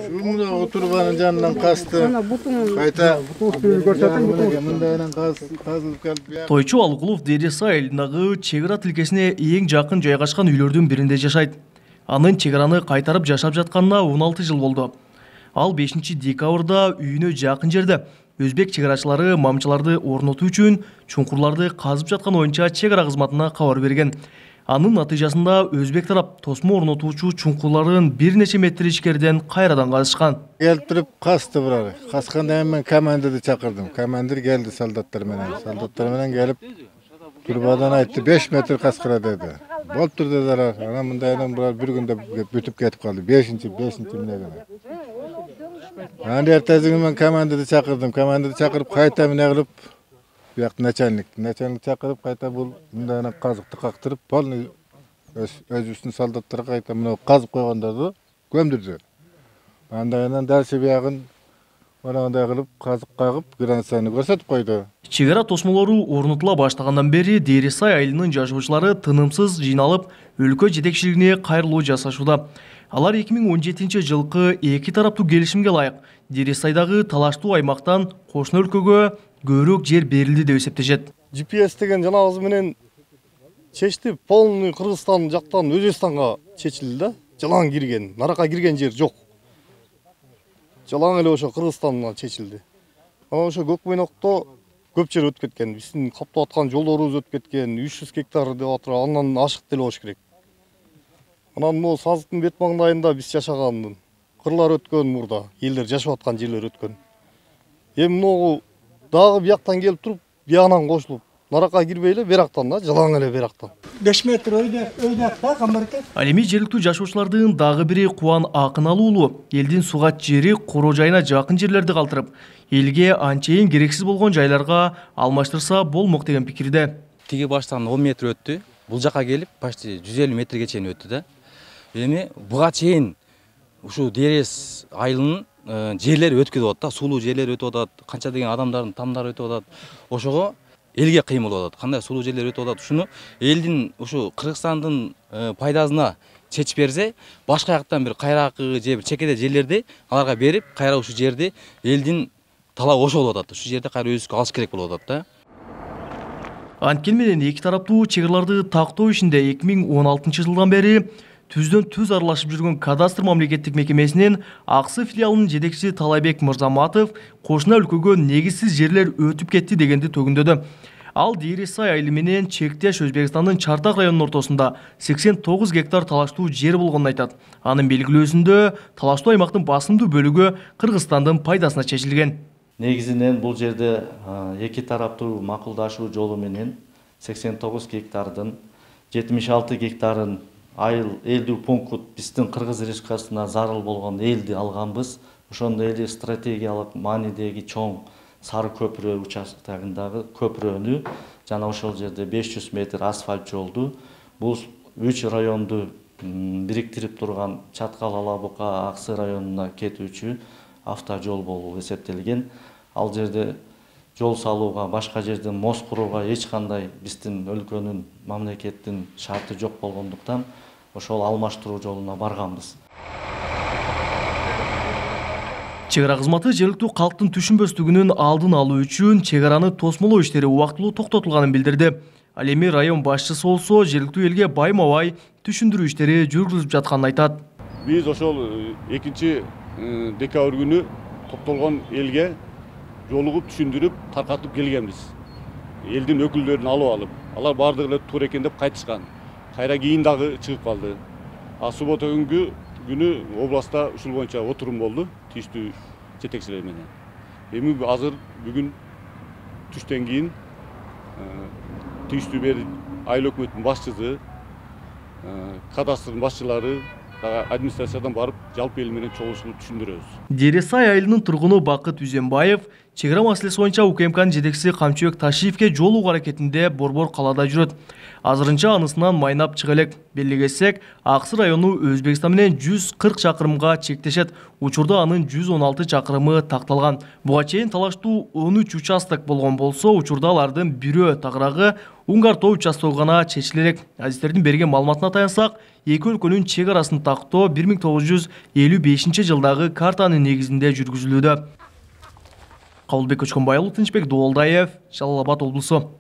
Şurada oturganın canından kastı. Kayta mındaydan kazılıp gelip. Тойчу Алгулов Дерес айылындагы чегара тилкесине эң жакын жайгашкан үйлөрдүн биринде жашайт. Анын чегараны кайтарып жашап жатканына 16 жыл болду. Ал 5-декабрда үйүнө жакын жерде өзбек чегарачылары мамчыларды орнотуу үчүн чуңкурларды казып жаткан оюнча чегара кызматына кабар берген. Анын натыйжасында өзбек тарап тосмо орнотуучу чуңкурларын бир нече метр ичкериден кайрадан казышкан. Gelip durup kastı buraya. Kaskanda hemen komandiri çakırdım. Komandir geldi soldatlar menen gelip turbadan aytdı 5 metre kaskıra dedi. Bolup dur dediler. Ana mındaydan bular bir günde bütüp ketip kaldı. 5-nji mine gene. Andi ertesi gün ben komandiri çakırdım. Komandiri çakırıp kayta mine kılıp bu yak начальник çakırıp kayta bul mındaydan kazıktı kaktırıp polni öz üstün soldatlara kayta mine kazıp koygandardı gömdürdü. Andaydan dersi biyagın oranda kılıp kazıp kagıp granasını көрсөтүп койду. Чегара тосмолору орнотула баштагандан бери Дересай айылынын жашоочулары тынымсыз жыйналып, өлкө жетекчилигине кайрылуу жасашууда. Алар 2017 жылкы эки тараптуу келишимге ылайык Дересайдагы талаштуу аймактан кошуна өлкөгө көбүрөөк жер берилди деп эсептешет. GPS деген жанагыбыз менен чечти, полный Кыргызстан жактан Өзбекстанга чечилди да. Жалаң кирген, наракка кирген жер жок. Жалаң эле ошо Кыргызстандан чечилди. Анан ошо Көкмөйнөктө көп жер өтүп кеткен. Биздин каптап аткан жолдорубуз өтүп кеткен. 300 гектар деп атыр. Андан ашык деле болуш керек. Анан могу Сазыктын бет маңдайында биз жашагандын кырлар өткөн мурда, элдер жашап аткан жерлер өткөн. Эми могу дагы бияктан келип туруп, биягынан кошулуп, наракка кирбей эле берактан да, жалаң эле берактан. 5 метр өйдәкта камырты. Ал эми жергиликтүү жашоочулардын дагы бири Кубан Акыналы уулу элдин суга жери короо жайына жакын жерлерди калтырып, элге анчейин керексиз болгон жайларга алмаштырса болмок деген пикирде. Тиги баштан 10 метр өттү. Бул жака келип, почти 150 метрге чейин өттү да. Эми буга чейин ушу Дерес айылынын жерлери өткүп атат да, сулуу жерлер өтүп атат, канча деген адамдардын тамдары өтүп атат. Ошого элге кыймыл болуп атат. Кандай сулуу жерлер өтүп атат. Ушуну элдин ушу Кыргызстандын пайдасына чечип берсе, башка жактан бир кайракы же бир чекеде жерлерди аларга берип, кайра ушу жерди элдин талабы ошо болуп атат. Ушу жерде кайра өзүбүзгө алыш керек болуп атат да. Анткени менен эки тараптуу чегарларды тактоо ишинде 2016 жылдан бери түздөн түз аралашып жүргөн кадастр мамлекеттик мекемесинин Аксы филиалынын жетекчиси Талайбек Мырзаматов кошуна өлкөгө негизсиз жерлер өтүп кетти дегенди төгүндөдү. Ал Дересай айылы менен чектеш Өзбекстандын Чартак районунун ортосунда 89 гектар талаштуу жер болгонун айтат. Анын белгилөөсүндө талаштуу аймактын басымдуу бөлүгү Кыргызстандын пайдасына чечилген. Негизинен бул жерде эки тараптуу макулдашуу жолу менен 89 гектардын 76 гектарын айыл элдүү пункт биздин Кыргыз Республикасына зарыл болгон элди алганбыз. Ошондо эле стратегиялык маанидеги чоң Сары көпүрө участогундагы көпүрөнү жана ошол жерде 500 метр асфальт жолду бул 3 районду бириктирип турган Чаткал, Алабука, Аксы районуна кетүүчү автожол болуп эсептелген. Ал жерде жол салууга, башка жерден мост курууга эч кандай биздин өлкөнүн, мамлекеттин шарты жок болгондуктан ошол алмаштыруу жолуна барганбыз. Чегара кызматы жергиликтүү калктын түшүнбөстүгүнүн алдын алуу үчүн чегараны тосмолоо иштери убактылуу токтотулганын билдирди. Ал эми район башчысы болсо жергиликтүү элге байма-бай түшүндүрүү иштери жүргүзүлүп жатканын айтат. Биз ошол 2-декабрь күнү топтолгон элге жолугуп түшүндүрүп таркатып келгенбиз. Элдин өкүлдөрүн алып, алар бардыгы эле туура экен деп кайтышкан. Кайра кийин дагы чыгып калды. Суббота күнү областта ушул боюнча отурум болду, тийиштүү жетекчилер менен. Эми азыр бүгүн түштөн кийин тийиштүү бери айыл өкмөтүнүн башчысы, кадастрдын башчылары, администрациядан барып, жалпы эл менен чогулушуп түшүндүрөбүз. Дересай айылынын тургуну Бакыт Үзенбаев чегара маселеси боюнча УКМКнын жетекчиси Камчыбек Ташиевке жол угуу аракетинде борбор калаада жүрөт. Азырынча анысынан майнап чыга элек. Белгилесек, Аксы району Өзбекстан менен 140 чакырымга чектешет. Учурда анын 116 чакырымы такталган. Буга чейин талаштуу 13 участок болгон болсо, учурда алардын бирөө тагыраагы Унгар тоо участогу гана чечилерек. Азистердин берген маалыматына таянсак, эки өлкөнүн чек арасын тактоо 1955-жылдагы картанын негизинде жүргүзүлүүдө. Кабылбек Көчкөнбайұлы, Тынчбек Дуолдаев, Жалал Абад облусу.